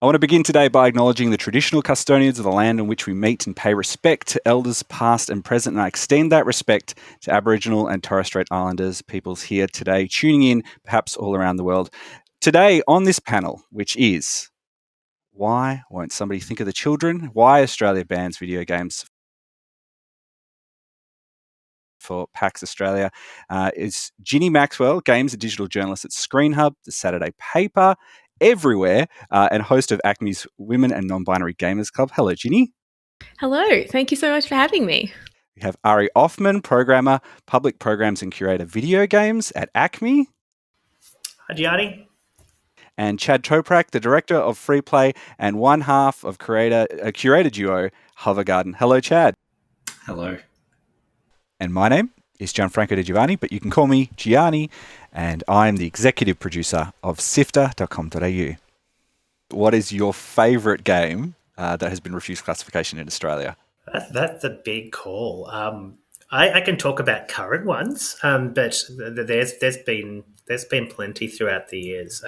I want to begin today by acknowledging the traditional custodians of the land on which we meet and pay respect to elders past and present, and I extend that respect to Aboriginal and Torres Strait Islanders peoples here today, tuning in perhaps all around the world. Today on this panel, which is Why Won't Somebody Think of the Children? Why Australia Bans Video Games for PAX Australia, is Jini Maxwell, games and digital journalist at Screen Hub, the Saturday Paper, everywhere, and host of ACMI's Women and Non-Binary Gamers Club. Hello, Jini. Hello. Thank you so much for having me. We have Arieh Offman, programmer, public programs and curator video games at ACMI. Hi, Gianni. And Chad Toprak, the director of Free Play and one half of curator duo Hover Garden. Hello, Chad. Hello. And my name is Gianni Di Giovanni, but you can call me Gianni, and I'm the executive producer of SIFTER.com.au. What is your favourite game that has been refused classification in Australia? That's a big call. I can talk about current ones, but there's been plenty throughout the years.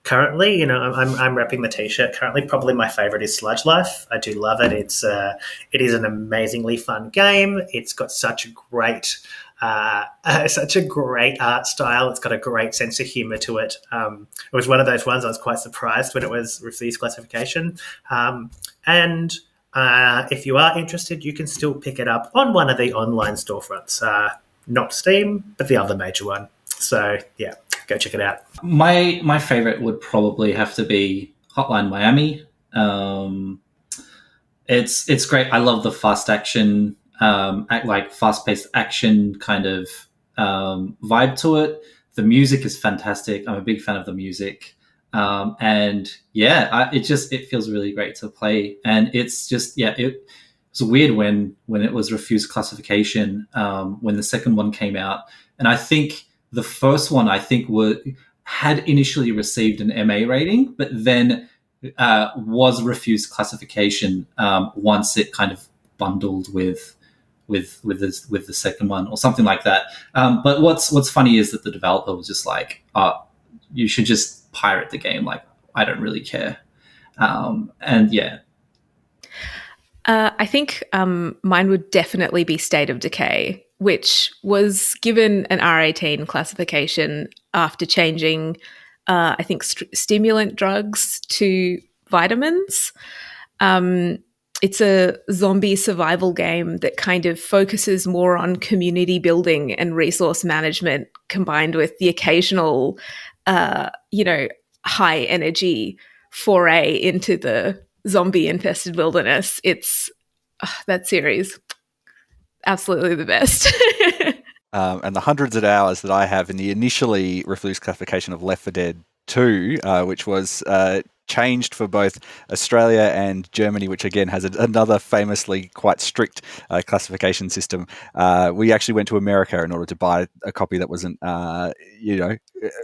Currently, I'm repping the T-shirt. Currently, probably my favourite is Sludge Life. I do love it. It is an amazingly fun game. It's got such a great art style. It's got a great sense of humour to it. It was one of those ones I was quite surprised when it was refused classification. And if you are interested, you can still pick it up on one of the online storefronts. Not Steam, but the other major one. So, yeah, go check it out. My favorite would probably have to be Hotline Miami. It's great. I love the fast action, fast-paced action kind of vibe to it. The music is fantastic. I'm a big fan of the music. It feels really great to play. And it's just, it was weird when it was refused classification, when the second one came out. And I think the first one, had initially received an MA rating, but then was refused classification once it kind of bundled with the second one or something like that. But what's funny is that the developer was just like, you should just pirate the game. Like, I don't really care. I think mine would definitely be State of Decay, which was given an R18 classification after changing, stimulant drugs to vitamins. It's a zombie survival game that kind of focuses more on community building and resource management, combined with the occasional, high energy foray into the zombie-infested wilderness. It's that series, absolutely the best. And the hundreds of hours that I have in the initially refused classification of Left 4 Dead 2, which was changed for both Australia and Germany, which again has another famously quite strict classification system. We actually went to America in order to buy a copy that wasn't,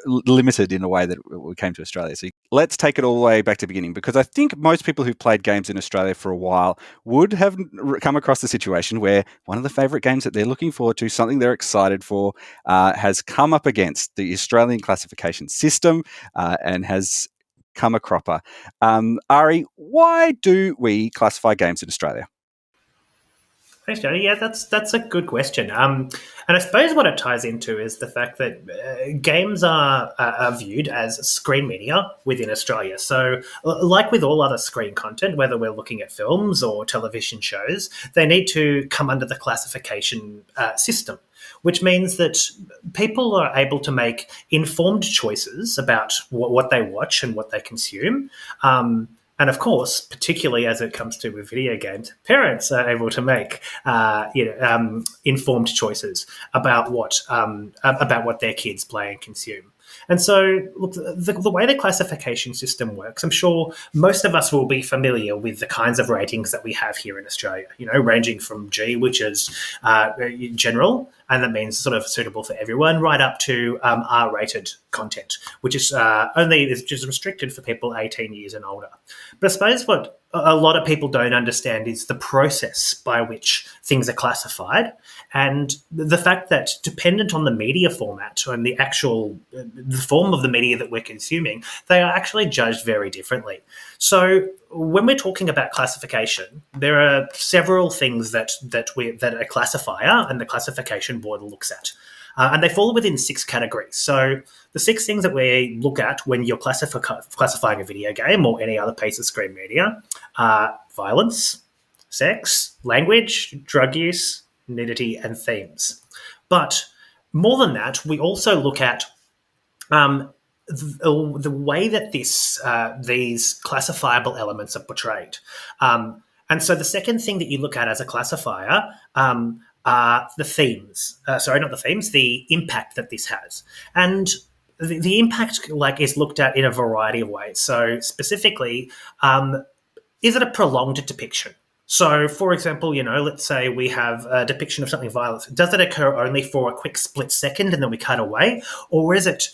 limited in a way that we came to Australia. So let's take it all the way back to the beginning, because I think most people who've played games in Australia for a while would have come across the situation where one of the favourite games that they're looking forward to, something they're excited for, has come up against the Australian classification system and has come a cropper. Ari, why do we classify games in Australia? Thanks, Johnny. Yeah, that's a good question. And I suppose what it ties into is the fact that games are viewed as screen media within Australia. So, like with all other screen content, whether we're looking at films or television shows, they need to come under the classification system, which means that people are able to make informed choices about what they watch and what they consume. And of course, particularly as it comes to with video games, parents are able to make informed choices about what their kids play and consume. And so, look, the way the classification system works, I'm sure most of us will be familiar with the kinds of ratings that we have here in Australia, ranging from G, which is general, and that means sort of suitable for everyone, right up to R-rated content, which is just restricted for people 18 years and older. But I suppose what a lot of people don't understand is the process by which things are classified, and the fact that dependent on the media format and the actual the form of the media that we're consuming, they are actually judged very differently. So when we're talking about classification, there are several things that a classifier and the classification board looks at. And they fall within 6 categories. So the 6 things that we look at when you're classifying a video game or any other piece of screen media are violence, sex, language, drug use, nudity, and themes. But more than that, we also look at the way that these classifiable elements are portrayed. And so the second thing that you look at as a classifier are the themes. Sorry, not the themes, the impact that this has. And the impact is looked at in a variety of ways. So specifically, is it a prolonged depiction? So, for example, let's say we have a depiction of something violent. Does it occur only for a quick split second and then we cut away? Or is it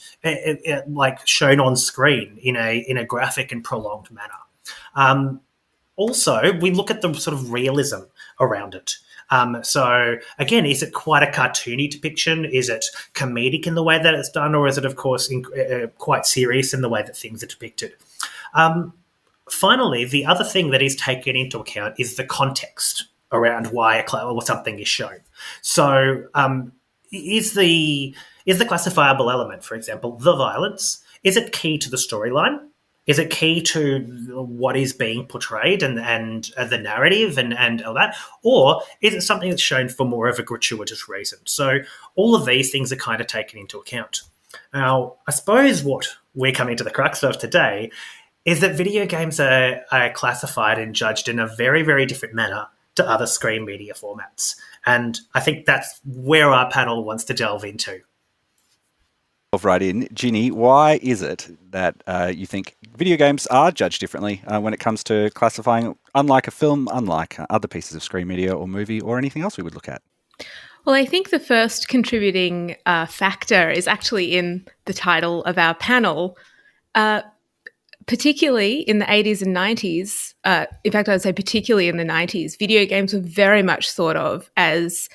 shown on screen in a graphic and prolonged manner? Also, we look at the sort of realism around it. So, again, is it quite a cartoony depiction? Is it comedic in the way that it's done? Or is it, of course, quite serious in the way that things are depicted? Finally, the other thing that is taken into account is the context around why something is shown. So is the classifiable element, for example, the violence, is it key to the storyline? Is it key to what is being portrayed and the narrative and all that? Or is it something that's shown for more of a gratuitous reason? So all of these things are kind of taken into account. Now, I suppose what we're coming to the crux of today is that video games are classified and judged in a very, very different manner to other screen media formats. And I think that's where our panel wants to delve into. Right in. Jini, why is it that you think video games are judged differently when it comes to classifying, unlike a film, unlike other pieces of screen media or movie or anything else we would look at? Well, I think the first contributing factor is actually in the title of our panel. Particularly in the 80s and 90s, in fact, I would say particularly in the 90s, video games were very much thought of as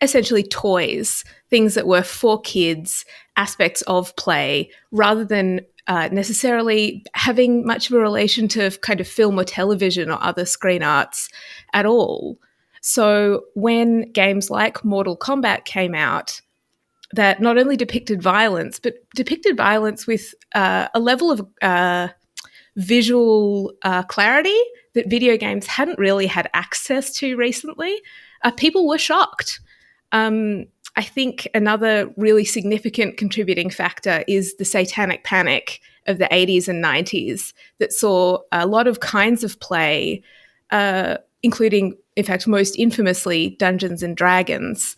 essentially toys, things that were for kids, aspects of play, rather than necessarily having much of a relation to kind of film or television or other screen arts at all. So when games like Mortal Kombat came out, that not only depicted violence, but depicted violence with a level of visual clarity that video games hadn't really had access to recently, people were shocked. I think another really significant contributing factor is the satanic panic of the 80s and 90s that saw a lot of kinds of play, including, in fact, most infamously, Dungeons and Dragons,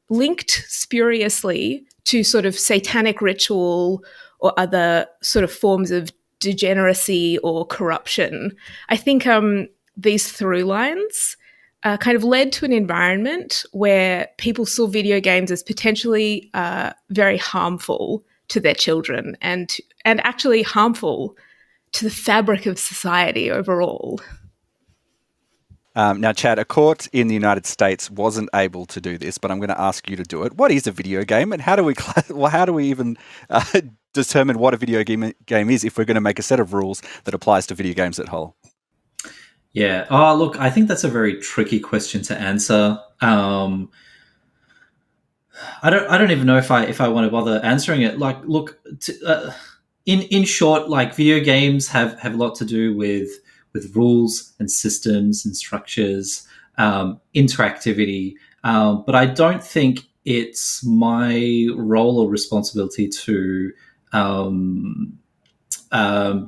linked spuriously to sort of satanic ritual or other sort of forms of degeneracy or corruption. I think these through lines kind of led to an environment where people saw video games as potentially very harmful to their children and actually harmful to the fabric of society overall. Now, Chad, a court in the United States wasn't able to do this, but I'm going to ask you to do it. What is a video game, and how do we even determine what a video game is if we're going to make a set of rules that applies to video games at whole? Yeah. Oh, look, I think that's a very tricky question to answer. I don't even know if I want to bother answering it. Like, look, in short, like video games have a lot to do with rules and systems and structures, interactivity. But I don't think it's my role or responsibility to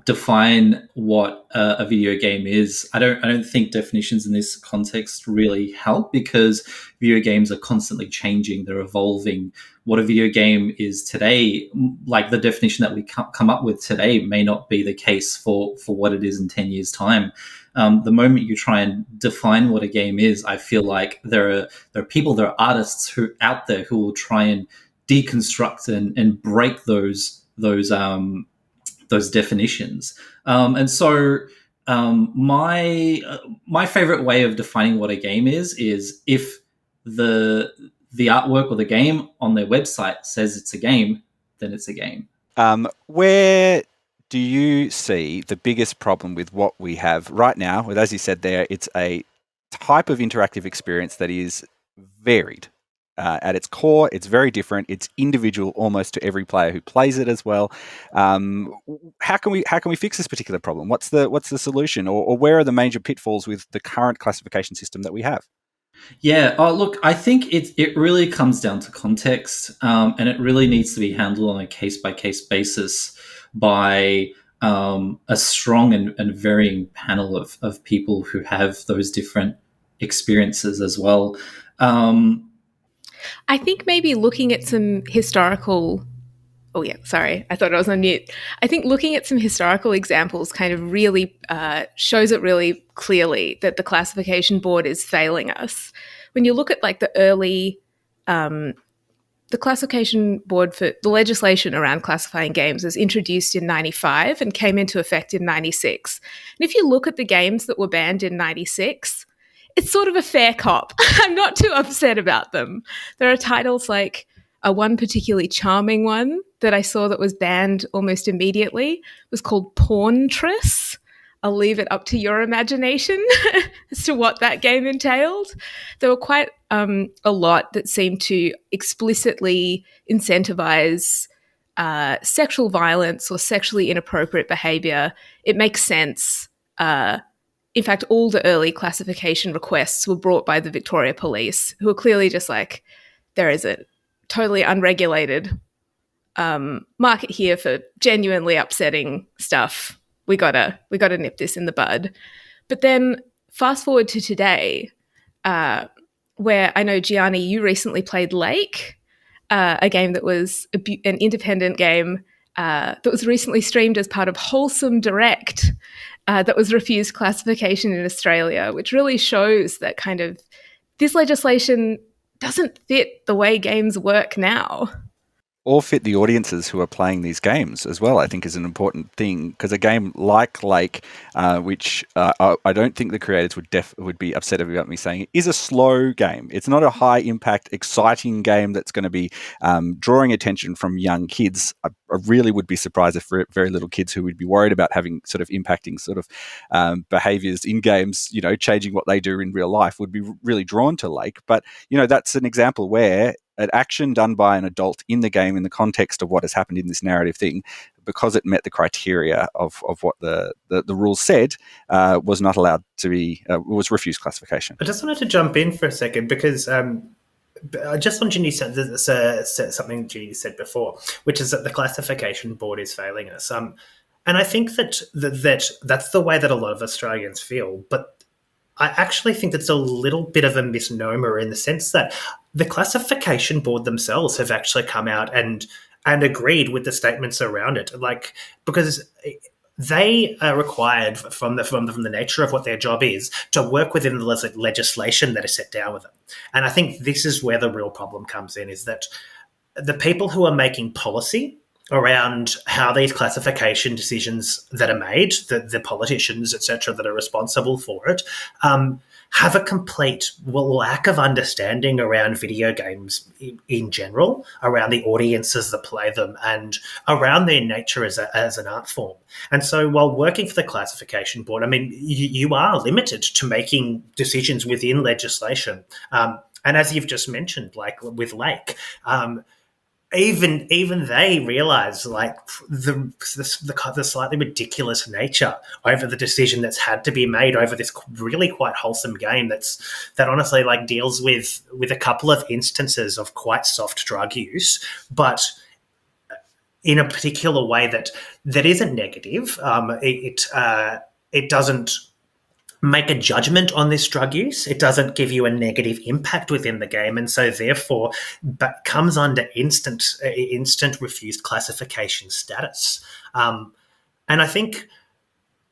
define what a video game is. I don't think definitions in this context really help because video games are constantly changing. They're evolving. What a video game is today, like the definition that we come up with today, may not be the case for what it is in 10 years' time. The moment you try and define what a game is, I feel like there are people, there are artists who out there who will try and deconstruct and break those definitions. And so My favorite way of defining what a game is if the artwork or the game on their website says it's a game, then it's a game. Where do you see the biggest problem with what we have right now? With, as you said there, it's a type of interactive experience that is varied. At its core, it's very different. It's individual almost to every player who plays it as well. How can we fix this particular problem? What's the solution, or where are the major pitfalls with the current classification system that we have? Yeah. Oh, look, I think it really comes down to context, and it really needs to be handled on a case by case basis by a strong and varying panel of people who have those different experiences as well. I think maybe looking at some historical. Oh, yeah, sorry. I thought I was on mute. I think looking at some historical examples kind of really shows it really clearly that the classification board is failing us. When you look at like the early, the classification board for the legislation around classifying games was introduced in 95 and came into effect in 96. And if you look at the games that were banned in 96, it's sort of a fair cop. I'm not too upset about them. There are titles like one particularly charming one that I saw that was banned almost immediately was called Porntress. I'll leave it up to your imagination as to what that game entailed. There were quite a lot that seemed to explicitly incentivize sexual violence or sexually inappropriate behavior. It makes sense. In fact, all the early classification requests were brought by the Victoria Police, who were clearly just like, there is a totally unregulated market here for genuinely upsetting stuff. We gotta nip this in the bud. But then fast forward to today, where I know, Gianni, you recently played Lake, a game that was an independent game that was recently streamed as part of Wholesome Direct, that was refused classification in Australia, which really shows that kind of this legislation doesn't fit the way games work now. Or fit the audiences who are playing these games as well, I think is an important thing, because a game like Lake, which I don't think the creators would be upset about me saying it, is a slow game. It's not a high impact, exciting game that's going to be drawing attention from young kids. I really would be surprised if very little kids who would be worried about having sort of impacting sort of behaviors in games, changing what they do in real life, would be really drawn to Lake. But, that's an example where an action done by an adult in the game in the context of what has happened in this narrative thing, because it met the criteria of what the rules said, was not allowed to be, was refused classification. I just wanted to jump in for a second because just on Jini said something Jini said before, which is that the classification board is failing us. And I think that's the way that a lot of Australians feel, but I actually think that's a little bit of a misnomer in the sense that the classification board themselves have actually come out and agreed with the statements around it, because they are required from the nature of what their job is to work within the legislation that is set down with them. And I think this is where the real problem comes in, is that the people who are making policy around how these classification decisions that are made, the politicians, etc., that are responsible for it, have a complete lack of understanding around video games in general, around the audiences that play them, and around their nature as an art form. And so while working for the classification board, I mean, you are limited to making decisions within legislation. And as you've just mentioned, like with Lake, even they realise the slightly ridiculous nature over the decision that's had to be made over this really quite wholesome game that honestly deals with a couple of instances of quite soft drug use, but in a particular way that isn't negative. It doesn't make a judgment on this drug use. It doesn't give you a negative impact within the game, and so therefore comes under instant refused classification status. And I think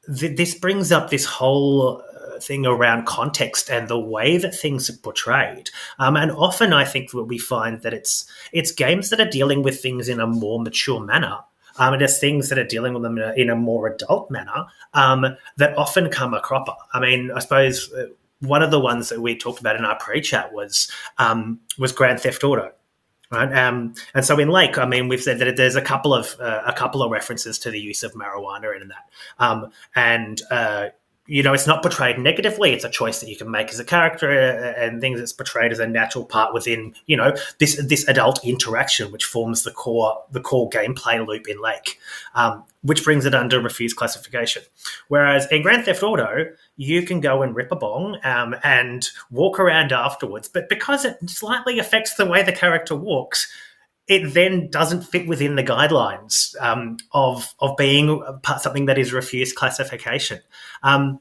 this brings up this whole thing around context and the way that things are portrayed. And often I think what we find that it's games that are dealing with things in a more mature manner and there's things that are dealing with them in a more adult manner that often come a cropper. I mean, I suppose one of the ones that we talked about in our pre-chat was Grand Theft Auto. Right, and so in Lake, I mean, we've said that there's a couple of references to the use of marijuana in that, and it's not portrayed negatively. It's a choice that you can make as a character, and things that's portrayed as a natural part within this adult interaction, which forms the core gameplay loop in Lake, which brings it under refused classification. Whereas in Grand Theft Auto, you can go and rip a bong and walk around afterwards, but because it slightly affects the way the character walks, it then doesn't fit within the guidelines of being something that is refused classification. And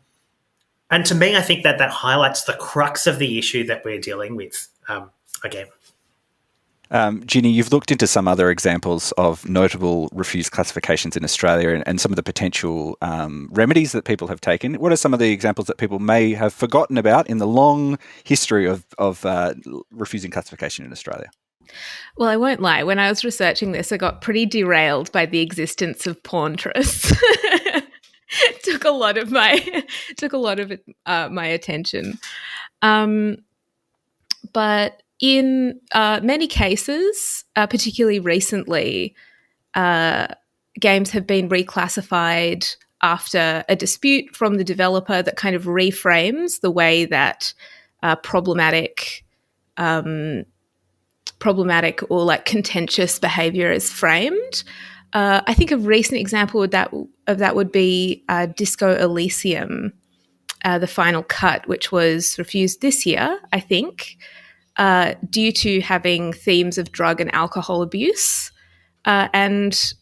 to me, I think that highlights the crux of the issue that we're dealing with again. Jini, you've looked into some other examples of notable refused classifications in Australia and some of the potential remedies that people have taken. What are some of the examples that people may have forgotten about in the long history of refusing classification in Australia? Well, I won't lie. When I was researching this, I got pretty derailed by the existence of Porntress. It took a lot of my attention. But in many cases, particularly recently, games have been reclassified after a dispute from the developer that kind of reframes the way that problematic or like contentious behavior is framed. I think a recent example of that would be Disco Elysium, the final cut, which was refused this year, I think, due to having themes of drug and alcohol abuse. And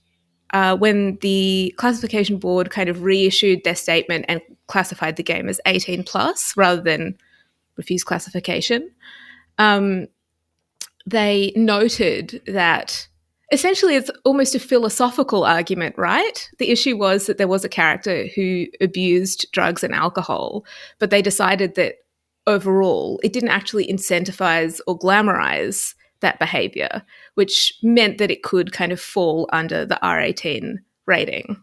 when the classification board kind of reissued their statement and classified the game as 18 plus rather than refused classification, they noted that essentially it's almost a philosophical argument, right? The issue was that there was a character who abused drugs and alcohol, but they decided that overall it didn't actually incentivize or glamorize that behavior, which meant that it could kind of fall under the R18 rating.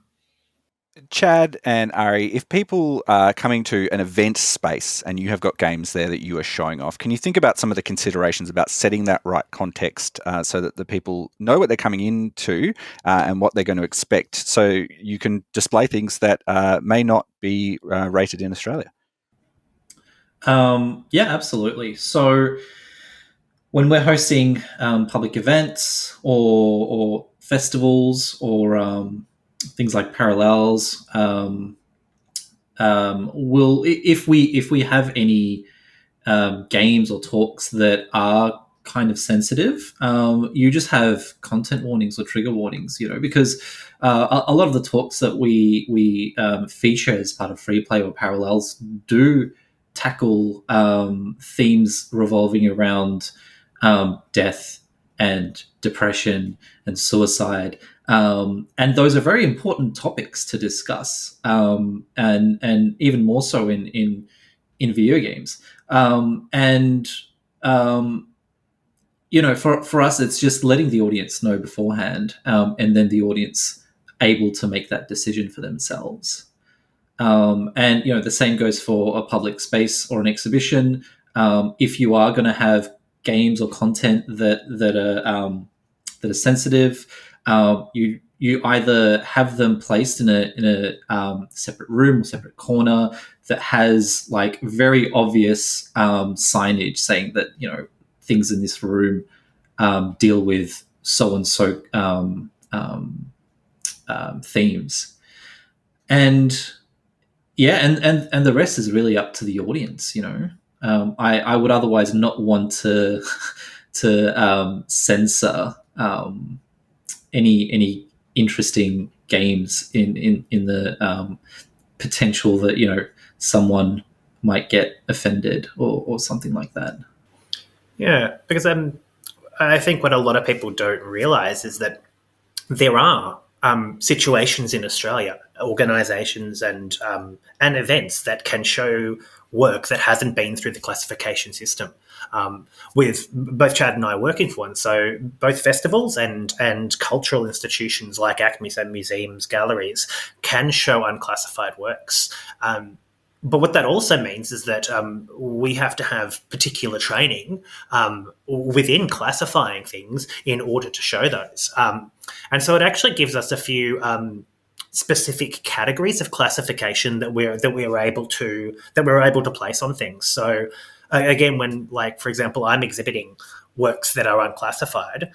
Chad and Ari, if people are coming to an event space and you have got games there that you are showing off, can you think about some of the considerations about setting that right context so that the people know what they're coming into and what they're going to expect, so you can display things that may not be rated in Australia? Yeah, absolutely. So when we're hosting public events or festivals or things like parallels, if we have any games or talks that are kind of sensitive, you just have content warnings or trigger warnings, because a lot of the talks that we feature as part of free play or parallels do tackle themes revolving around death and depression and suicide. And those are very important topics to discuss, and even more so in video games. For us, it's just letting the audience know beforehand, and then the audience able to make that decision for themselves. The same goes for a public space or an exhibition. If you are going to have games or content that are sensitive, you either have them placed in a separate room or separate corner that has like very obvious signage saying that things in this room deal with so and so themes, and the rest is really up to the audience. I would otherwise not want to censor any interesting games in the potential that someone might get offended or something like that. Yeah, because I think what a lot of people don't realize is that there are situations in Australia, organisations and events that can show work that hasn't been through the classification system. With both Chad and I working for one, so both festivals and cultural institutions like ACMI and museums, galleries can show unclassified works. But what that also means is that we have to have particular training within classifying things in order to show those. And so it actually gives us a few specific categories of classification that we're able to place on things. So again, when, like, for example, I'm exhibiting works that are unclassified,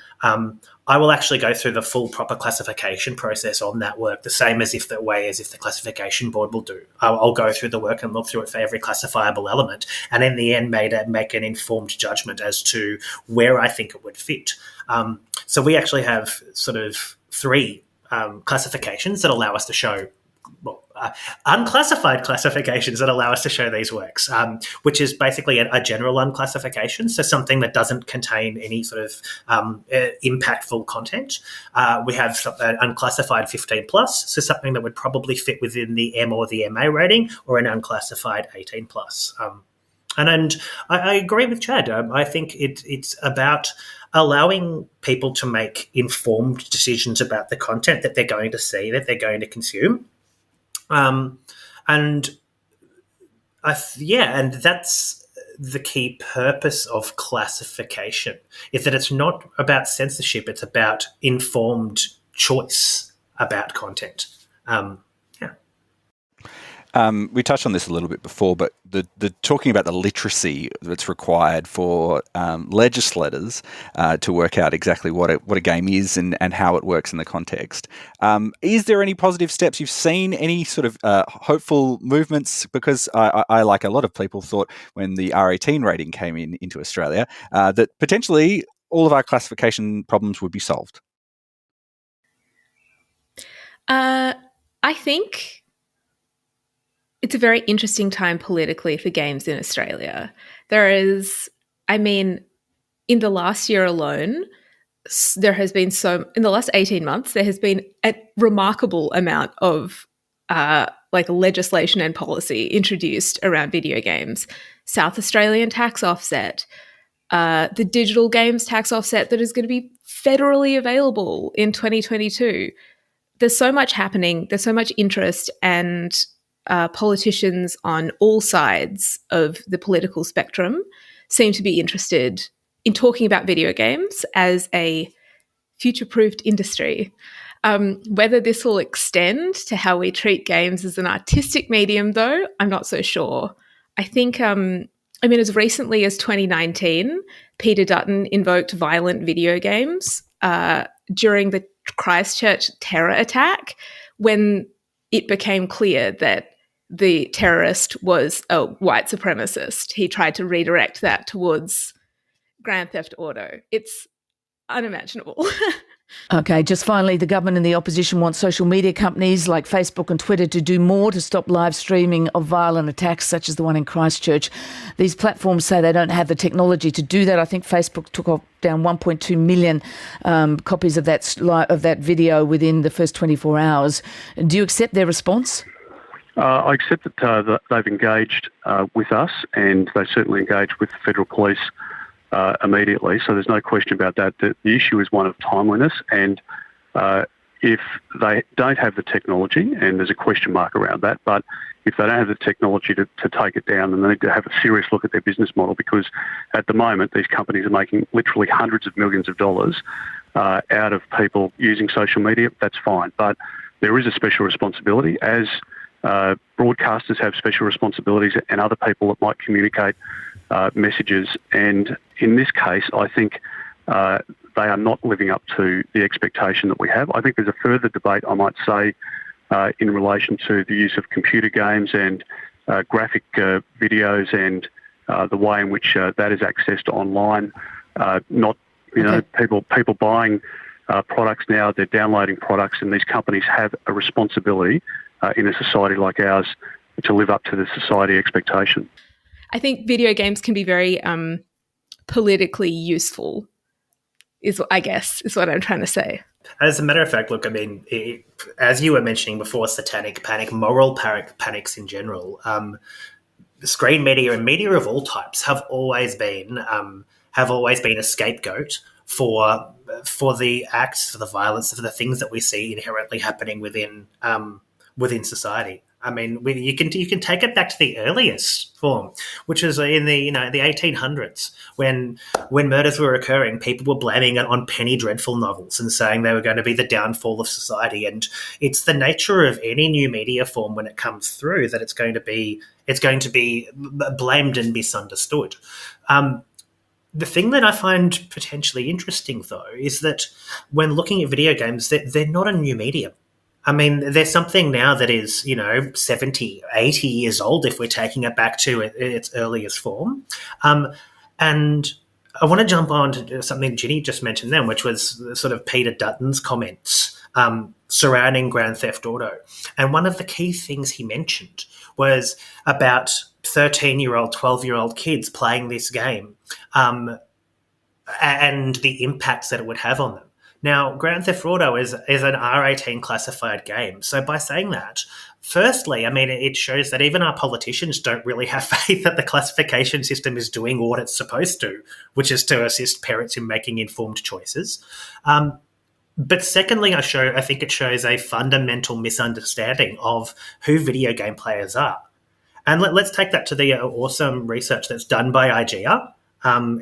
I will actually go through the full proper classification process on that work, the same as if the classification board will do. I'll go through the work and look through it for every classifiable element, and in the end make an informed judgment as to where I think it would fit. So we actually have sort of three classifications that allow us to show unclassified classifications that allow us to show these works, which is basically a general unclassification, so something that doesn't contain any sort of impactful content. We have an unclassified 15 plus, so something that would probably fit within the M or the MA rating, or an unclassified 18 plus. And I agree with Chad. I think it's about allowing people to make informed decisions about the content that they're going to see, that they're going to consume. And that's the key purpose of classification, is that it's not about censorship, it's about informed choice about content. We touched on this a little bit before, but the talking about the literacy that's required for legislators to work out exactly what a game is and how it works in the context. Is there any positive steps you've seen? Any sort of hopeful movements? Because I, like a lot of people, thought when the R18 rating came into Australia that potentially all of our classification problems would be solved. I think it's a very interesting time politically for games in Australia. In the last year alone, in the last 18 months, there has been a remarkable amount of legislation and policy introduced around video games. South Australian tax offset, the digital games tax offset that is going to be federally available in 2022. There's so much happening. There's so much interest, and politicians on all sides of the political spectrum seem to be interested in talking about video games as a future-proofed industry. Whether this will extend to how we treat games as an artistic medium, though, I'm not so sure. I think, as recently as 2019, Peter Dutton invoked violent video games during the Christchurch terror attack, when it became clear that the terrorist was a white supremacist. He tried to redirect that towards Grand Theft Auto. It's unimaginable. Okay, just finally, the government and the opposition want social media companies like Facebook and Twitter to do more to stop live streaming of violent attacks such as the one in Christchurch. These platforms say they don't have the technology to do that. I think Facebook took down 1.2 million copies of that video within the first 24 hours. Do you accept their response? I accept that they've engaged with us, and they certainly engaged with the federal police immediately, so there's no question about that. The issue is one of timeliness, and if they don't have the technology, and there's a question mark around that, but if they don't have the technology to take it down, then they need to have a serious look at their business model, because at the moment these companies are making literally hundreds of millions of dollars out of people using social media. That's fine, but there is a special responsibility, as broadcasters have special responsibilities, and other people that might communicate messages. And in this case, I think they are not living up to the expectation that we have. I think there's a further debate, I might say, in relation to the use of computer games and graphic videos, and the way in which that is accessed online. People buying products now, they're downloading products, and these companies have a responsibility in a society like ours to live up to the society expectation. I think video games can be very politically useful, is what I'm trying to say. As a matter of fact, look, I mean, as you were mentioning before, satanic panic, moral panics in general, screen media and media of all types have always been a scapegoat for the acts, for the violence, for the things that we see inherently happening within society. I mean, you can take it back to the earliest form, which is in the 1800s when murders were occurring. People were blaming it on penny dreadful novels and saying they were going to be the downfall of society. And it's the nature of any new media form when it comes through that it's going to be blamed and misunderstood. The thing that I find potentially interesting, though, is that when looking at video games, they're not a new medium. I mean, there's something now that is, 70, 80 years old if we're taking it back to its earliest form. And I want to jump on to something Ginny just mentioned then, which was sort of Peter Dutton's comments surrounding Grand Theft Auto. And one of the key things he mentioned was about 13-year-old, 12-year-old kids playing this game and the impacts that it would have on them. Now, Grand Theft Auto is an R18 classified game. So by saying that, firstly, I mean, it shows that even our politicians don't really have faith that the classification system is doing what it's supposed to, which is to assist parents in making informed choices. But secondly, I think it shows a fundamental misunderstanding of who video game players are. And let's take that to the awesome research that's done by IGEA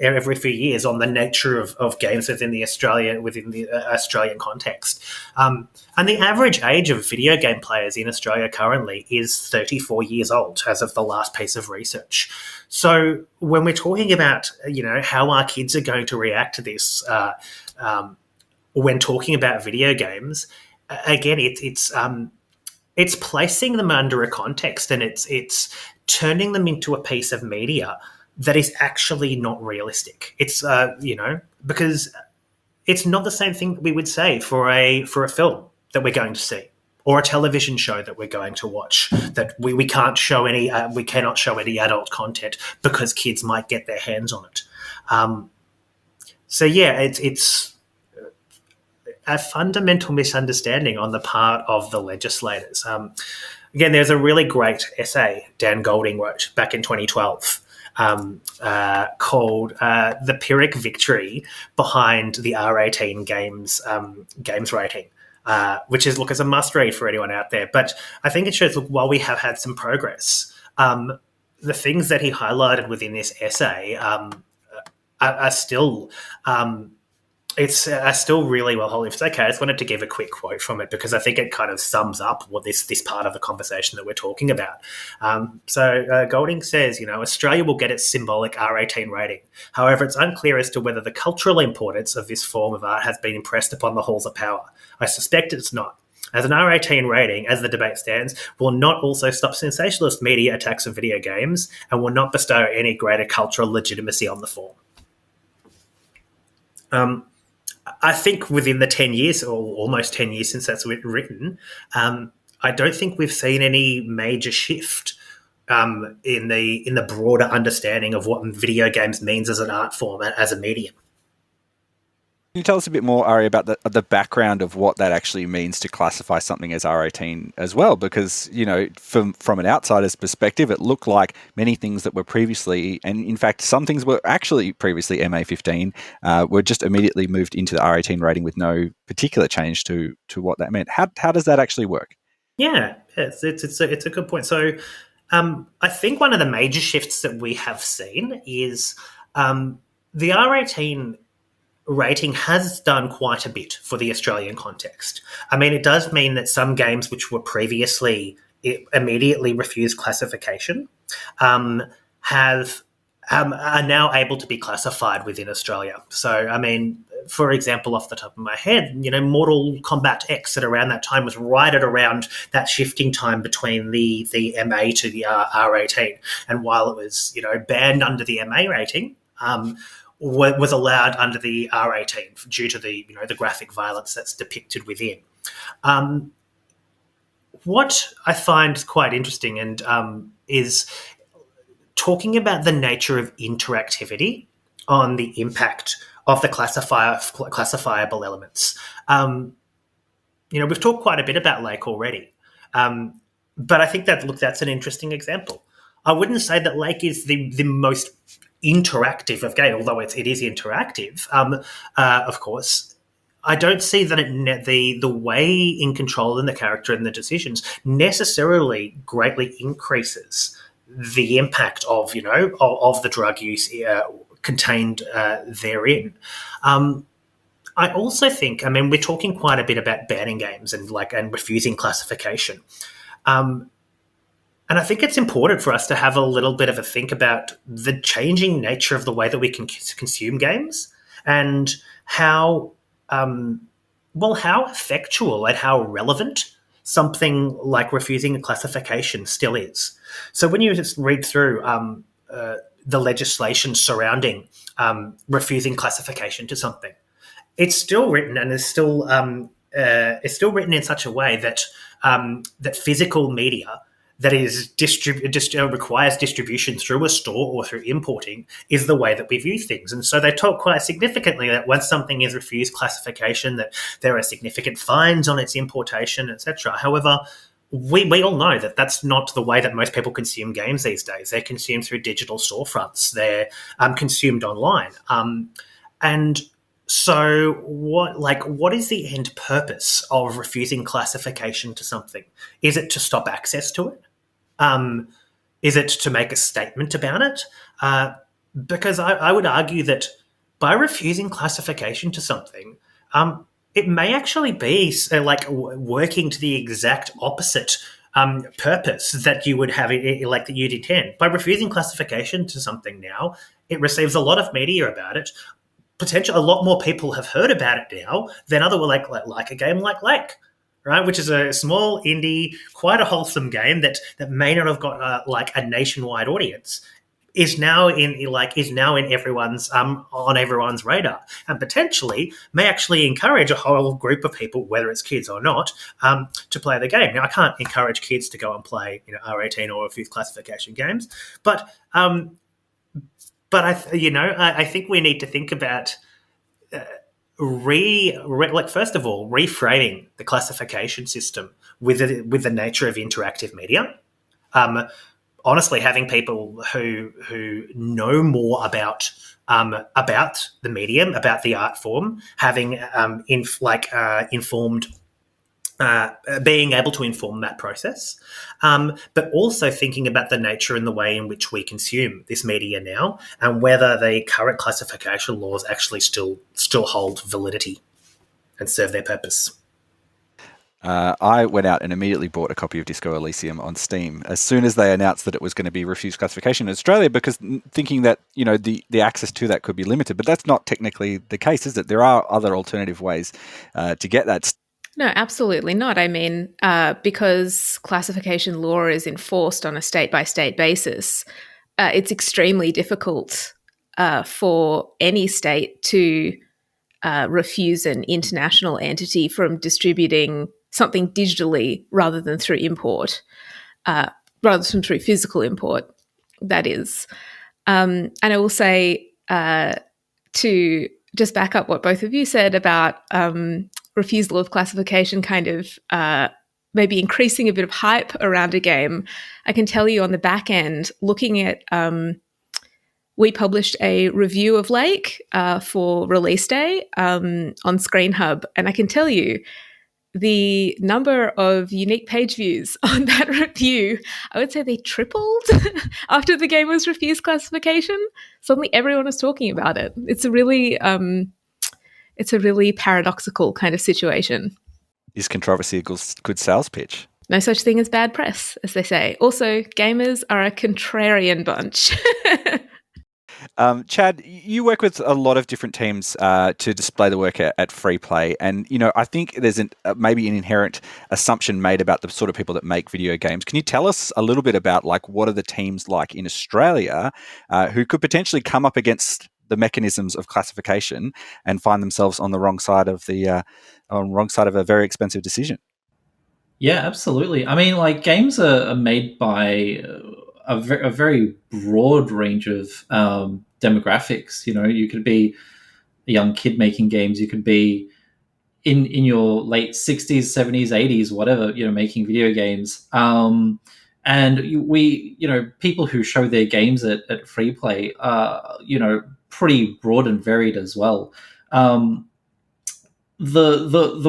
every few years on the nature of games within the Australian context. And the average age of video game players in Australia currently is 34 years old as of the last piece of research. So when we're talking about, how our kids are going to react to this when talking about video games, again, it's placing them under a context and it's turning them into a piece of media that is actually not realistic. It's because it's not the same thing that we would say for a film that we're going to see or a television show that we're going to watch, that we can't show any we cannot show any adult content because kids might get their hands on it. It's a fundamental misunderstanding on the part of the legislators. Again, there's a really great essay Dan Golding wrote back in 2012 called "The Pyrrhic Victory Behind the R18 Games Rating," which is a must read for anyone out there. But I think it shows while we have had some progress, the things that he highlighted within this essay are still. It's still really well holding. If it's okay, I just wanted to give a quick quote from it because I think it kind of sums up what this part of the conversation that we're talking about. So Golding says, Australia will get its symbolic R18 rating. However, it's unclear as to whether the cultural importance of this form of art has been impressed upon the halls of power. I suspect it's not. As an R18 rating, as the debate stands, will not also stop sensationalist media attacks of video games and will not bestow any greater cultural legitimacy on the form. I think within the 10 years or almost 10 years since that's written, I don't think we've seen any major shift in the broader understanding of what video games means as an art form, as a medium. Can you tell us a bit more, Ari, about the background of what that actually means to classify something as R18 as well? Because, from an outsider's perspective, it looked like many things that were previously, and in fact, some things were actually previously MA15, were just immediately moved into the R18 rating with no particular change to what that meant. How does that actually work? Yeah, it's a good point. So I think one of the major shifts that we have seen is the R18 rating has done quite a bit for the Australian context. I mean, it does mean that some games which were previously immediately refused classification are now able to be classified within Australia. So, I mean, for example, off the top of my head, Mortal Kombat X at around that time was right at around that shifting time between the MA to the R18. And while it was, banned under the MA rating, was allowed under the R18 due to the graphic violence that's depicted within. What I find quite interesting and is talking about the nature of interactivity on the impact of the classifiable elements. We've talked quite a bit about Lake already, but I think that's an interesting example. I wouldn't say that Lake is the most interactive of game, although it is interactive, of course. I don't see that the way in control and the character and the decisions necessarily greatly increases the impact of the drug use contained therein. I also think, we're talking quite a bit about banning games and refusing classification. And I think it's important for us to have a little bit of a think about the changing nature of the way that we can consume games and how effectual and how relevant something like refusing a classification still is. So when you just read through the legislation surrounding refusing classification to something, it's still written and is still written in such a way that that physical media that is requires distribution through a store or through importing is the way that we view things. And so they talk quite significantly that once something is refused classification, that there are significant fines on its importation, etc. However, we all know that that's not the way that most people consume games these days. They're consumed through digital storefronts. They're consumed online. And so what is the end purpose of refusing classification to something? Is it to stop access to it? Is it to make a statement about it? Because I would argue that by refusing classification to something, it may actually be working to the exact opposite purpose that you would have, that you'd intend. By refusing classification to something now, it receives a lot of media about it. Potentially, a lot more people have heard about it now than other like a game like Lake, right? Which is a small indie, quite a wholesome game that may not have got a nationwide audience. Is now in everyone's on everyone's radar, and potentially may actually encourage a whole group of people, whether it's kids or not, to play the game. Now, I can't encourage kids to go and play R18 or refuse classification games, but I think we need to think about first of all, reframing the classification system with the nature of interactive media. Honestly, having people who know more about the medium, about the art form, having informed. Being able to inform that process, but also thinking about the nature and the way in which we consume this media now, and whether the current classification laws actually still hold validity and serve their purpose. I went out and immediately bought a copy of Disco Elysium on Steam as soon as they announced that it was going to be refused classification in Australia, because thinking that the access to that could be limited, but that's not technically the case, is it? There are other alternative ways to get that. No, absolutely not. Because classification law is enforced on a state-by-state basis, it's extremely difficult for any state to refuse an international entity from distributing something digitally rather than through import, rather than through physical import, that is. And I will say, to just back up what both of you said about refusal of classification kind of maybe increasing a bit of hype around a game, I can tell you on the back end, looking at, we published a review of Lake for release day on Screen Hub, and I can tell you the number of unique page views on that review, I would say they tripled after the game was refused classification. Suddenly everyone was talking about it. It's a really paradoxical kind of situation. Is controversy a good sales pitch? No such thing as bad press, as they say. Also, gamers are a contrarian bunch. Chad, you work with a lot of different teams to display the work at Free Play, and I think there's maybe an inherent assumption made about the sort of people that make video games. Can you tell us a little bit about what are the teams like in Australia who could potentially come up against the mechanisms of classification and find themselves on the wrong side of a very expensive decision? Yeah, absolutely. I mean, games are made by a very broad range of demographics. You could be a young kid making games. You could be in your late 60s, 70s, 80s, whatever, making video games. And people who show their games at Free Play are, pretty broad and varied as well. The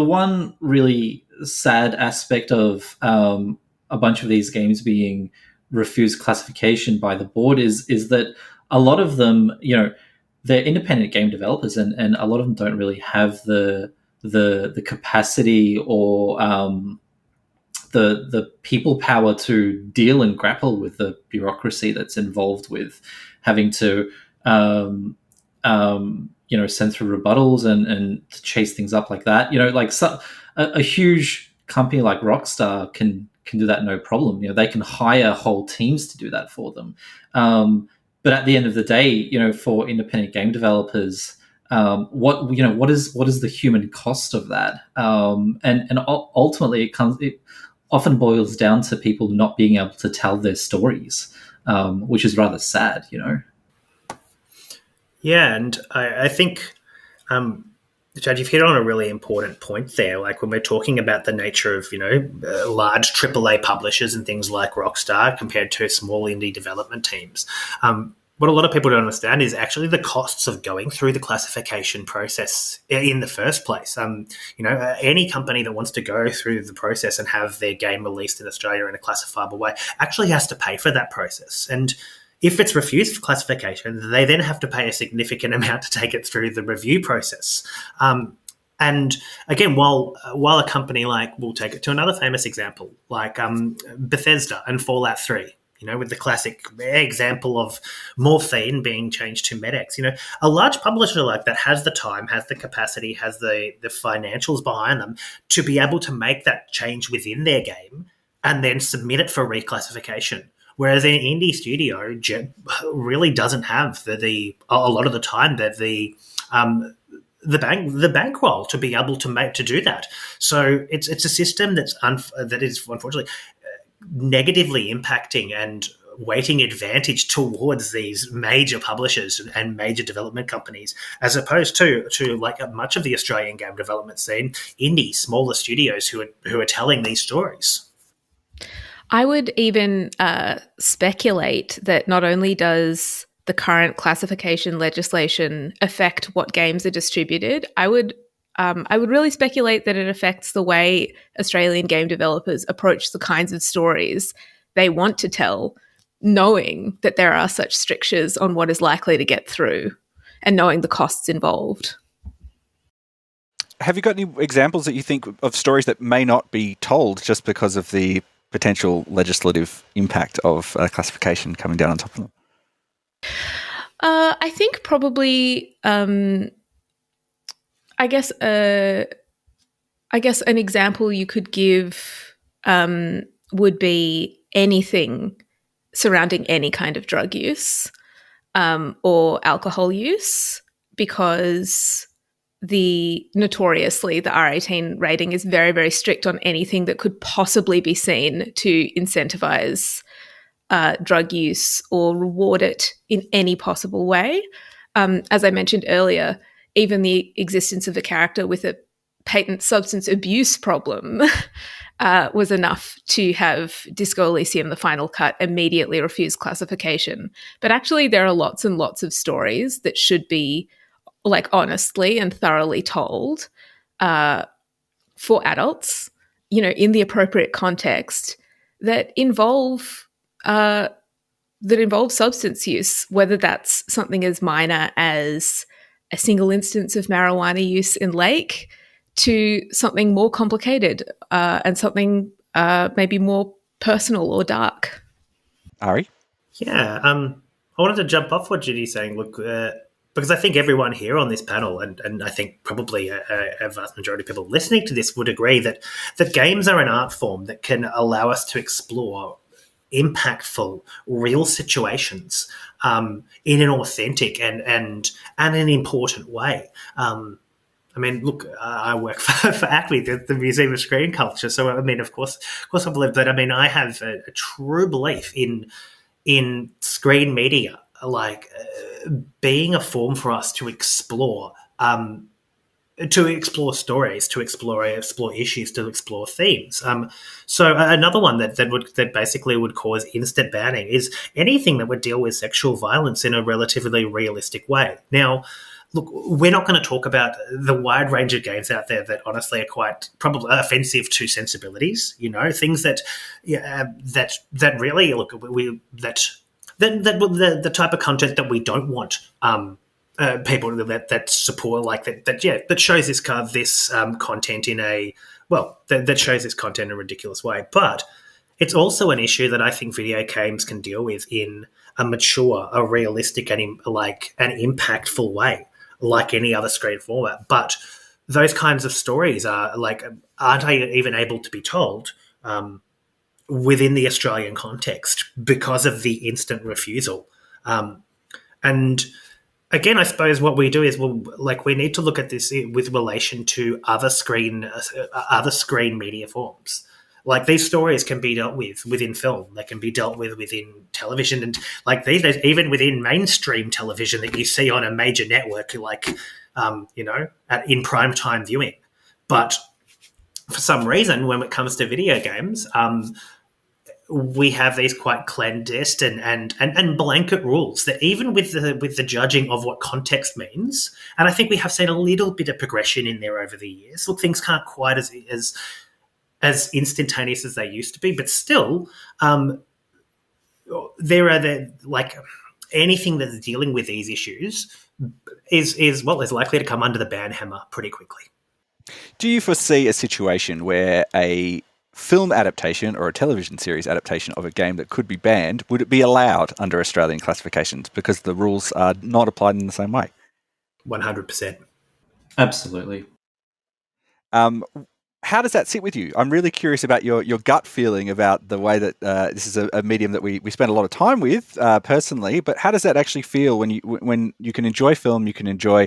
one really sad aspect of a bunch of these games being refused classification by the board is that a lot of them, they're independent game developers, and a lot of them don't really have the capacity or the people power to deal and grapple with the bureaucracy that's involved with having to send through rebuttals and to chase things up like that. A huge company like Rockstar can do that no problem. They can hire whole teams to do that for them. But at the end of the day, for independent game developers, what is the human cost of that? And ultimately, it often boils down to people not being able to tell their stories, which is rather sad. Yeah, and I think, Judge, you've hit on a really important point there. Like when we're talking about the nature of, large AAA publishers and things like Rockstar compared to small indie development teams. What a lot of people don't understand is actually the costs of going through the classification process in the first place. Any company that wants to go through the process and have their game released in Australia in a classifiable way actually has to pay for that process. And if it's refused for classification, they then have to pay a significant amount to take it through the review process. And again, while a company we'll take it to another famous example, like Bethesda and Fallout 3, with the classic example of morphine being changed to Med-X. A large publisher like that has the time, has the capacity, has the financials behind them to be able to make that change within their game and then submit it for reclassification. Whereas an indie studio really doesn't have a lot of the time that the bankroll to be able to do that. So it's a system that is unfortunately negatively impacting and weighting advantage towards these major publishers and major development companies, as opposed to like much of the Australian game development scene, indie, smaller studios who are telling these stories. I would even speculate that not only does the current classification legislation affect what games are distributed, I would really speculate that it affects the way Australian game developers approach the kinds of stories they want to tell, knowing that there are such strictures on what is likely to get through and knowing the costs involved. Have you got any examples that you think of stories that may not be told just because of the potential legislative impact of classification coming down on top of them? I think probably, I guess an example you could give would be anything surrounding any kind of drug use or alcohol use, because notoriously the R18 rating is very, very strict on anything that could possibly be seen to incentivize drug use or reward it in any possible way. As I mentioned earlier, even the existence of a character with a patent substance abuse problem was enough to have Disco Elysium, the final cut, immediately refuse classification. But actually, there are lots and lots of stories that should be honestly and thoroughly told for adults, in the appropriate context that involve substance use, whether that's something as minor as a single instance of marijuana use in Lake to something more complicated and something maybe more personal or dark. Ari? Yeah, I wanted to jump off what Ginny's saying. Look, because I think everyone here on this panel, and I think probably a vast majority of people listening to this would agree that games are an art form that can allow us to explore impactful, real situations in an authentic and an important way. I mean, look, I work for ACMI, the Museum of Screen Culture. So, I mean, of course I believe that. I mean, I have a true belief in in screen media, like being a form for us to explore stories, to explore issues, to explore themes. So another one that basically would cause instant banning is anything that would deal with sexual violence in a relatively realistic way. Now, look, we're not going to talk about the wide range of games out there that honestly are quite probably offensive to sensibilities. You know, things that really look the type of content that we don't want. People that support that shows this content in that shows this content in a ridiculous way. But it's also an issue that I think video games can deal with in a mature, a realistic, and an impactful way, like any other screen format. But those kinds of stories aren't even able to be told within the Australian context because of the instant refusal. And again, I suppose what we do is we need to look at this with relation to other screen media forms. Like, these stories can be dealt with within film, they can be dealt with within television, and like these days, even within mainstream television that you see on a major network, in prime time viewing. But for some reason, when it comes to video games, we have these quite clandestine and blanket rules that even with the judging of what context means, and I think we have seen a little bit of progression in there over the years. Look, things can't quite as instantaneous as they used to be, but still, anything that's dealing with these issues is likely to come under the ban hammer pretty quickly. Do you foresee a situation where a film adaptation or a television series adaptation of a game that could be banned, would it be allowed under Australian classifications because the rules are not applied in the same way? 100%. Absolutely. How does that sit with you? I'm really curious about your gut feeling about the way that this is a medium that we spend a lot of time with personally, but how does that actually feel when you can enjoy film, you can enjoy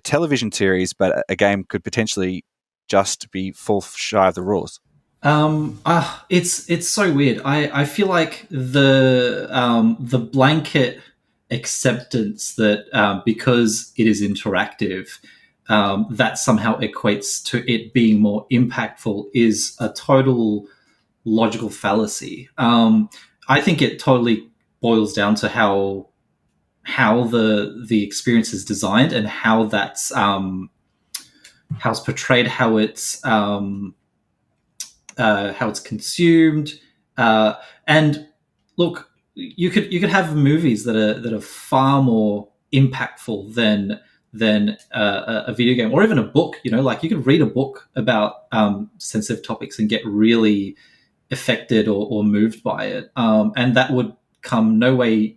television series, but a game could potentially just fall shy of the rules? It's so weird. I feel like the blanket acceptance that because it is interactive, that somehow equates to it being more impactful is a total logical fallacy. I think it totally boils down to how the experience is designed and how that's how it's portrayed, how it's consumed, and look, you could have movies that are far more impactful than a video game or even a book. You could read a book about sensitive topics and get really affected or moved by it, and that would come no way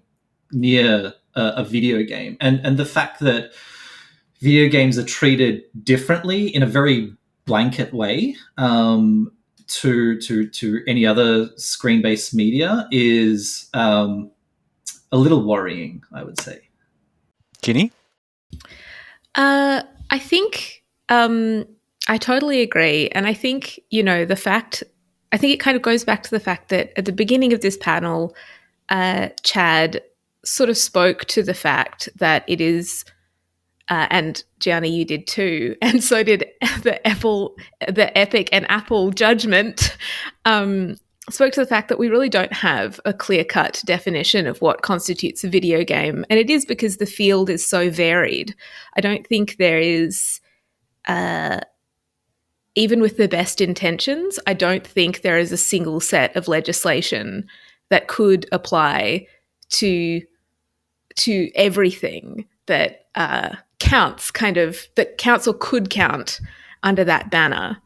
near a video game. And the fact that video games are treated differently in a very blanket way to any other screen-based media is a little worrying, I would say. Ginny? I think I totally agree. And I think, I think it kind of goes back to the fact that at the beginning of this panel, Chad sort of spoke to the fact that it is, and Gianni, you did too, and so did the Epic and Apple judgment, spoke to the fact that we really don't have a clear-cut definition of what constitutes a video game. And it is because the field is so varied. I don't think there is, even with the best intentions, I don't think there is a single set of legislation that could apply to everything that counts or could count under that banner.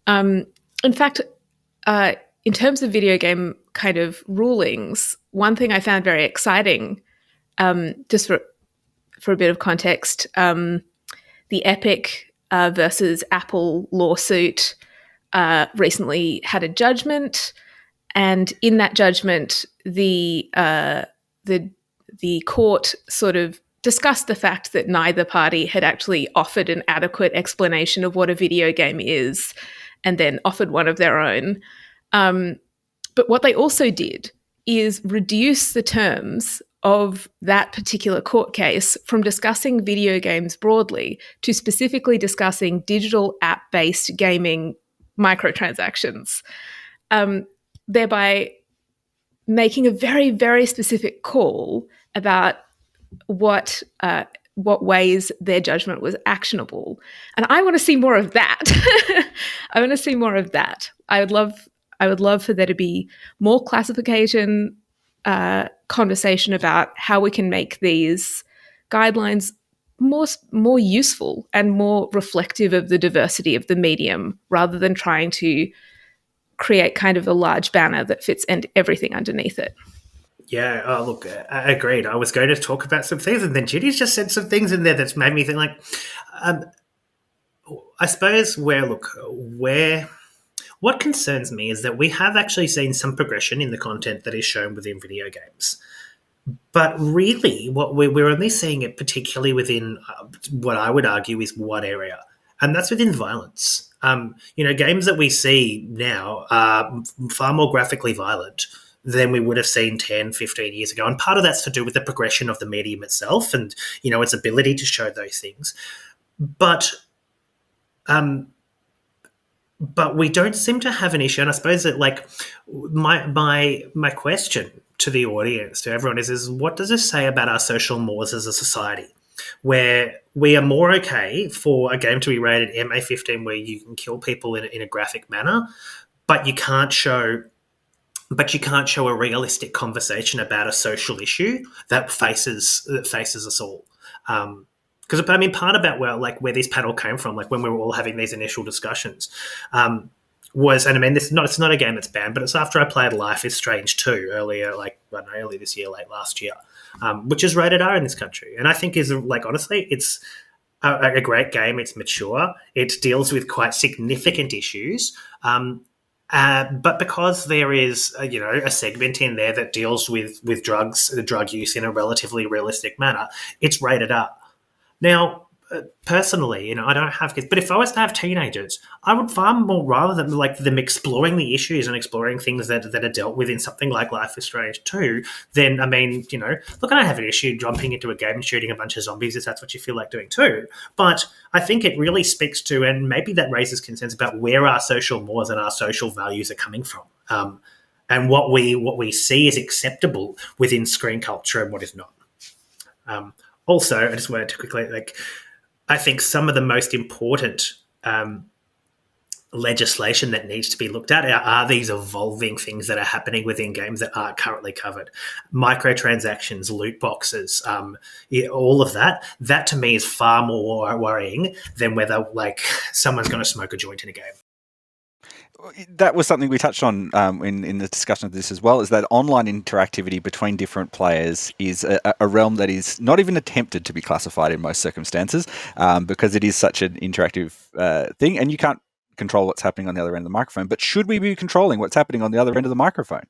In fact, in terms of video game kind of rulings, one thing I found very exciting, just for a bit of context, the Epic versus Apple lawsuit recently had a judgment, and in that judgment, the court sort of discussed the fact that neither party had actually offered an adequate explanation of what a video game is, and then offered one of their own. But what they also did is reduce the terms of that particular court case from discussing video games broadly to specifically discussing digital app-based gaming microtransactions, thereby making a very, very specific call about what ways their judgment was actionable. And I want to see more of that. I want to see more of that. I would love for there to be more classification conversation about how we can make these guidelines more useful and more reflective of the diversity of the medium, rather than trying to create kind of a large banner that fits everything underneath it. Yeah, oh, look, I agreed. I was going to talk about some things, and then Ginny's just said some things in there that's made me think, like, I suppose what concerns me is that we have actually seen some progression in the content that is shown within video games. But really, what we're only seeing it particularly within what I would argue is one area, and that's within violence. Games that we see now are far more graphically violent than we would have seen 10, 15 years ago. And part of that's to do with the progression of the medium itself and, its ability to show those things. But we don't seem to have an issue. And I suppose that, like, my question to the audience, to everyone is what does this say about our social mores as a society, where we are more okay for a game to be rated MA15 where you can kill people in a graphic manner, but you can't show a realistic conversation about a social issue that faces us all. Because part about where this panel came from, like when we were all having these initial discussions, was, and it's not a game that's banned, but it's after I played Life is Strange 2 early this year, late last year, which is rated R in this country, and I think is, like, honestly, it's a great game. It's mature. It deals with quite significant issues. But because there is a segment in there that deals with drug use in a relatively realistic manner, it's rated R. Now, personally, I don't have kids, but if I was to have teenagers, I would far more rather than them exploring the issues and exploring things that are dealt with in something like Life is Strange 2, then, look, I don't have an issue jumping into a game and shooting a bunch of zombies if that's what you feel like doing too. But I think it really speaks to, and maybe that raises concerns about where our social mores and our social values are coming from, and what we see is acceptable within screen culture and what is not. Also, I just wanted to quickly, I think some of the most important legislation that needs to be looked at are these evolving things that are happening within games that aren't currently covered. Microtransactions, loot boxes, all of that. That to me is far more worrying than whether someone's going to smoke a joint in a game. That was something we touched on in the discussion of this as well, is that online interactivity between different players is a realm that is not even attempted to be classified in most circumstances, because it is such an interactive thing, and you can't control what's happening on the other end of the microphone. But should we be controlling what's happening on the other end of the microphone?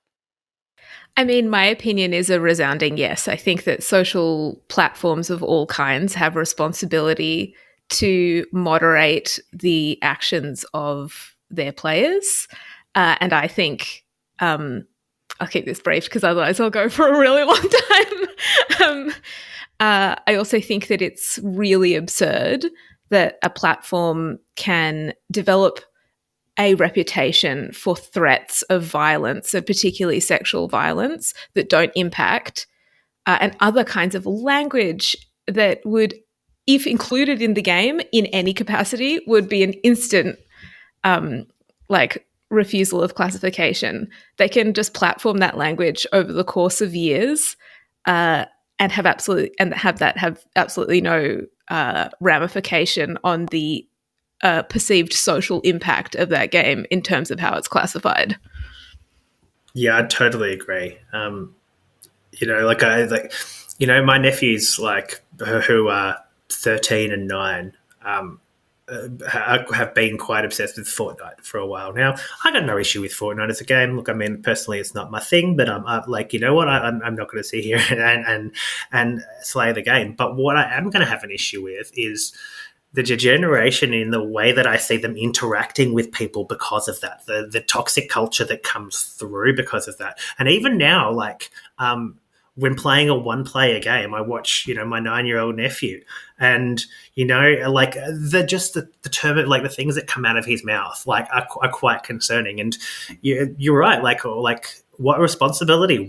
My opinion is a resounding yes. I think that social platforms of all kinds have responsibility to moderate the actions of their players, and I think I'll keep this brief because otherwise I'll go for a really long time. I also think that it's really absurd that a platform can develop a reputation for threats of violence, and particularly sexual violence, that don't impact, and other kinds of language that would, if included in the game in any capacity, would be an instant refusal of classification. They can just platform that language over the course of years and have absolutely no ramification on the perceived social impact of that game in terms of how it's classified. Yeah, I totally agree. My nephews, who are 13 and 9, have been quite obsessed with Fortnite for a while now. I got no issue with Fortnite as a game. Look, personally, it's not my thing, but I'm not going to sit here and slay the game. But what I am going to have an issue with is the degeneration in the way that I see them interacting with people because of that, the toxic culture that comes through because of that. And even now, like, when playing a one-player game, I watch, my 9-year-old nephew, and like the term, like the things that come out of his mouth, like are quite concerning. And you're right, like what responsibility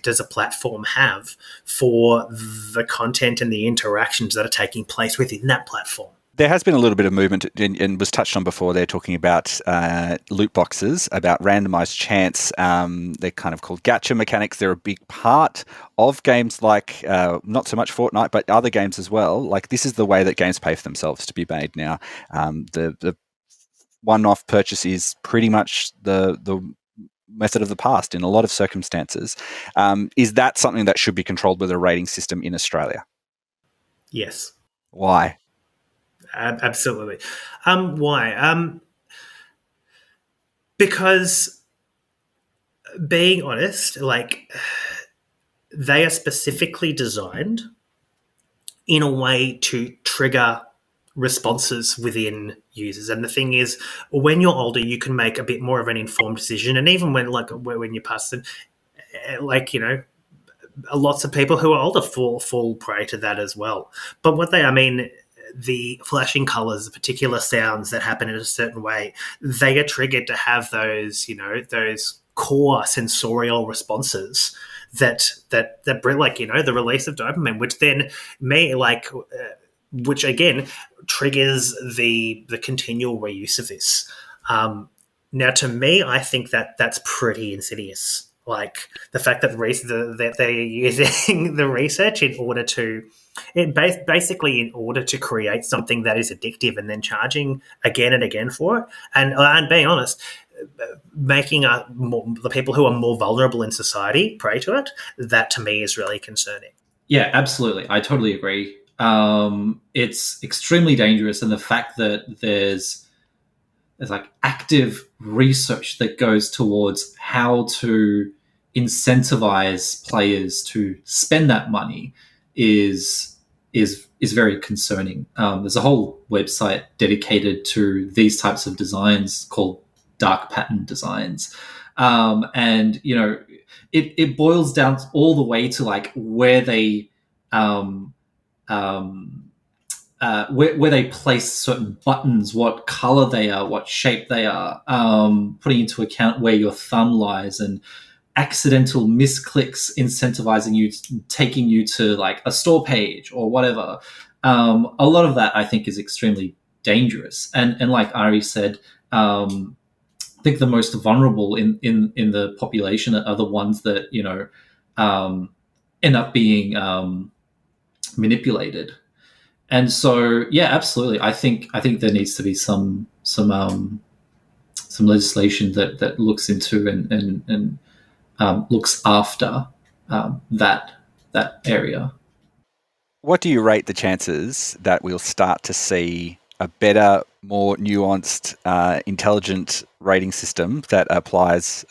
does a platform have for the content and the interactions that are taking place within that platform? There has been a little bit of movement, and was touched on before. They're talking about loot boxes, about randomized chance. They're kind of called gacha mechanics. They're a big part of games like, not so much Fortnite, but other games as well. Like, this is the way that games pay for themselves to be made now. The one-off purchase is pretty much the method of the past in a lot of circumstances. Is that something that should be controlled with a rating system in Australia? Yes. Why? Absolutely. Why? Because, being honest, like, they are specifically designed in a way to trigger responses within users. And the thing is, when you're older, you can make a bit more of an informed decision. And even when you're past it, lots of people who are older fall prey to that as well. But the flashing colors, the particular sounds that happen in a certain way, they are triggered to have those, those core sensorial responses that bring, like, the release of dopamine, which again triggers the continual reuse of this. Now, to me, I think that's pretty insidious. Like, the fact that that they're using the research in order to create something that is addictive, and then charging again and again for it, and being honest, making the people who are more vulnerable in society prey to it. That, to me, is really concerning. Yeah, absolutely. I totally agree. It's extremely dangerous, and the fact that there's like active research that goes towards how to incentivize players to spend that money is very concerning. There's a whole website dedicated to these types of designs called dark pattern designs, and it boils down all the way to like where they where they place certain buttons, what color they are, what shape they are, putting into account where your thumb lies, and accidental misclicks incentivizing you, taking you to like a store page or whatever. A lot of that, I think, is extremely dangerous. And like Ari said, I think the most vulnerable in the population are the ones that end up being manipulated. And so, yeah, absolutely. I think there needs to be some legislation that looks into and looks after that area. What do you rate the chances that we'll start to see a better, more nuanced, intelligent rating system that applies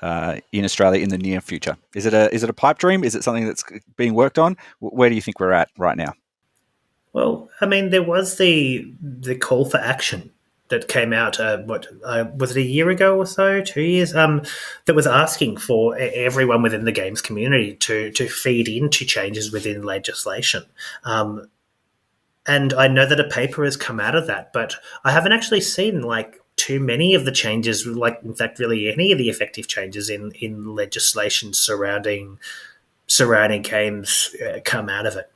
in Australia in the near future? Is it a pipe dream? Is it something that's being worked on? Where do you think we're at right now? Well, there was the call for action that came out, was it a year ago or so, 2 years, that was asking for everyone within the games community to feed into changes within legislation. And I know that a paper has come out of that, but I haven't actually seen too many of the changes, in fact, really any of the effective changes in legislation surrounding games come out of it.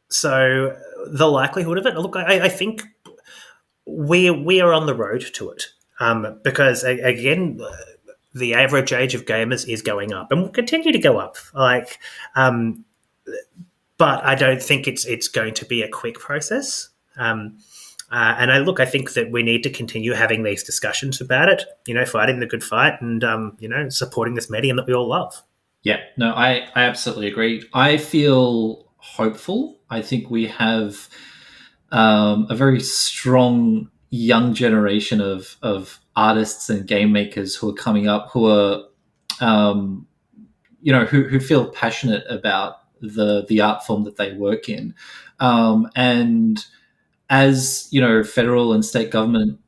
So the likelihood of it, look, I think we are on the road to it, because again, the average age of gamers is going up and will continue to go up. But I don't think it's going to be a quick process. And I think that we need to continue having these discussions about it. Fighting the good fight, and supporting this medium that we all love. Yeah, no, I absolutely agree. I feel hopeful. I think we have a very strong young generation of artists and game makers who are coming up, who are who feel passionate about the art form that they work in. And as federal and state government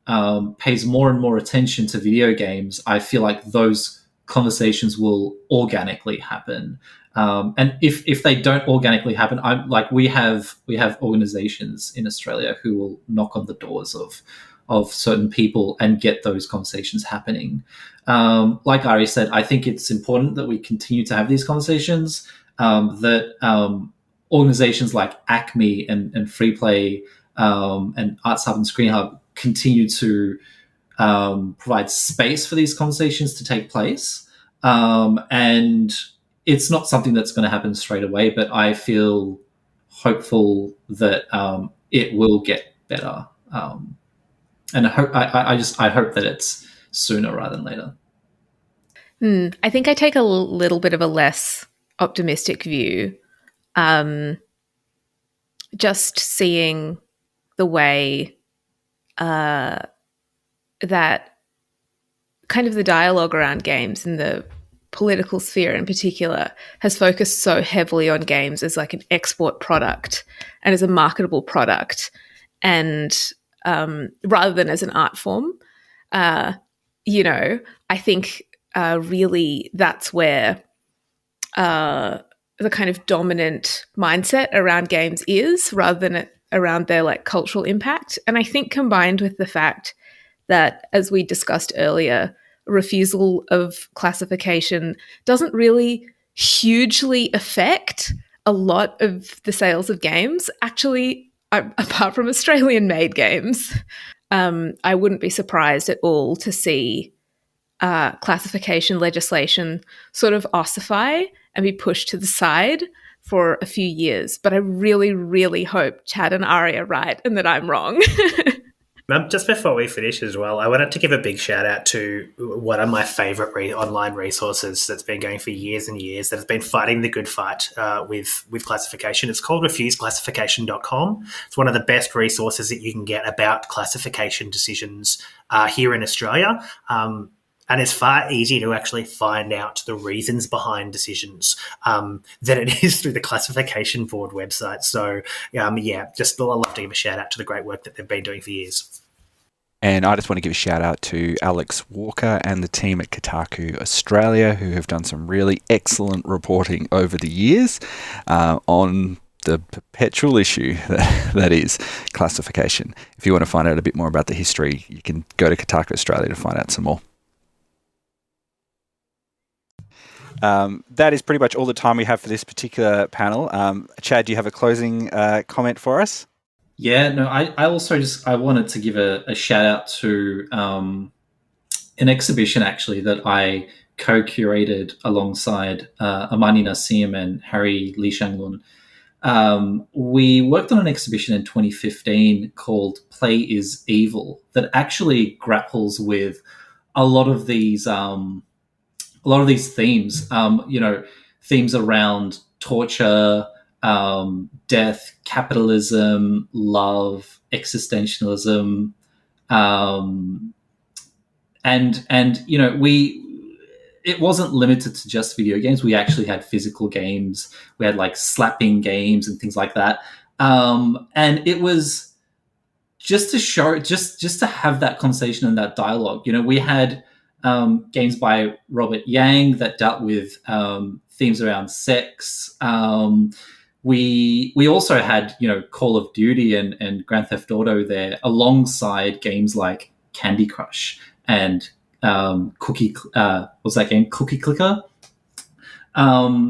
pays more and more attention to video games, I feel like those conversations will organically happen. And if they don't organically happen, I'm like we have organizations in Australia who will knock on the doors of certain people and get those conversations happening. Like Ari said, I think it's important that we continue to have these conversations. That organizations like ACMI and Free Play and Arts Hub and Screen Hub continue to provide space for these conversations to take place. And it's not something that's going to happen straight away, but I feel hopeful that it will get better. And I hope that it's sooner rather than later. I think I take a little bit of a less optimistic view. Just seeing the way that kind of the dialogue around games and the political sphere in particular has focused so heavily on games as like an export product and as a marketable product, and rather than as an art form. I think really that's where the kind of dominant mindset around games is, rather than around their like cultural impact. And I think combined with the fact that, as we discussed earlier, refusal of classification doesn't really hugely affect a lot of the sales of games, actually, apart from Australian-made games. I wouldn't be surprised at all to see classification legislation sort of ossify and be pushed to the side for a few years. But I really, really hope Chad and Ari are right and that I'm wrong. Just before we finish as well, I wanted to give a big shout out to one of my favourite online resources that's been going for years and years, that has been fighting the good fight with classification. It's called refuseclassification.com. It's one of the best resources that you can get about classification decisions here in Australia. And it's far easier to actually find out the reasons behind decisions than it is through the classification board website. So, just I'd love to give a shout out to the great work that they've been doing for years. And I just want to give a shout out to Alex Walker and the team at Kotaku Australia, who have done some really excellent reporting over the years on the perpetual issue that is classification. If you want to find out a bit more about the history, you can go to Kotaku Australia to find out some more. That is pretty much all the time we have for this particular panel. Chad, do you have a closing comment for us? Yeah, no, I also I wanted to give a shout out to an exhibition actually that I co-curated alongside Amani Nassim and Harry Lee Shanglun. We worked on an exhibition in 2015 called Play is Evil that actually grapples with a lot of these themes, themes around torture, death, capitalism, love, existentialism, it wasn't limited to just video games. We actually had physical games. We had like slapping games and things like that. And it was just to show, just to have that conversation and that dialogue. We had games by Robert Yang that dealt with themes around sex. We also had Call of Duty and Grand Theft Auto there, alongside games like Candy Crush and Cookie Clicker. I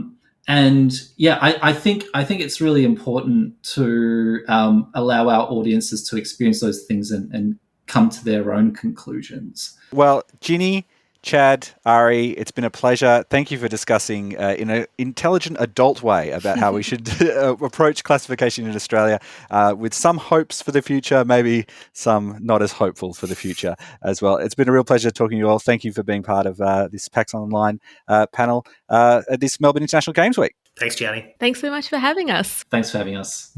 think it's really important to allow our audiences to experience those things and come to their own conclusions. Well, Jini, Chad, Ari, it's been a pleasure. Thank you for discussing in an intelligent adult way about how we should approach classification in Australia, with some hopes for the future, maybe some not as hopeful for the future as well. It's been a real pleasure talking to you all. Thank you for being part of this PAX Online panel at this Melbourne International Games Week. Thanks, Gianni. Thanks so much for having us. Thanks for having us.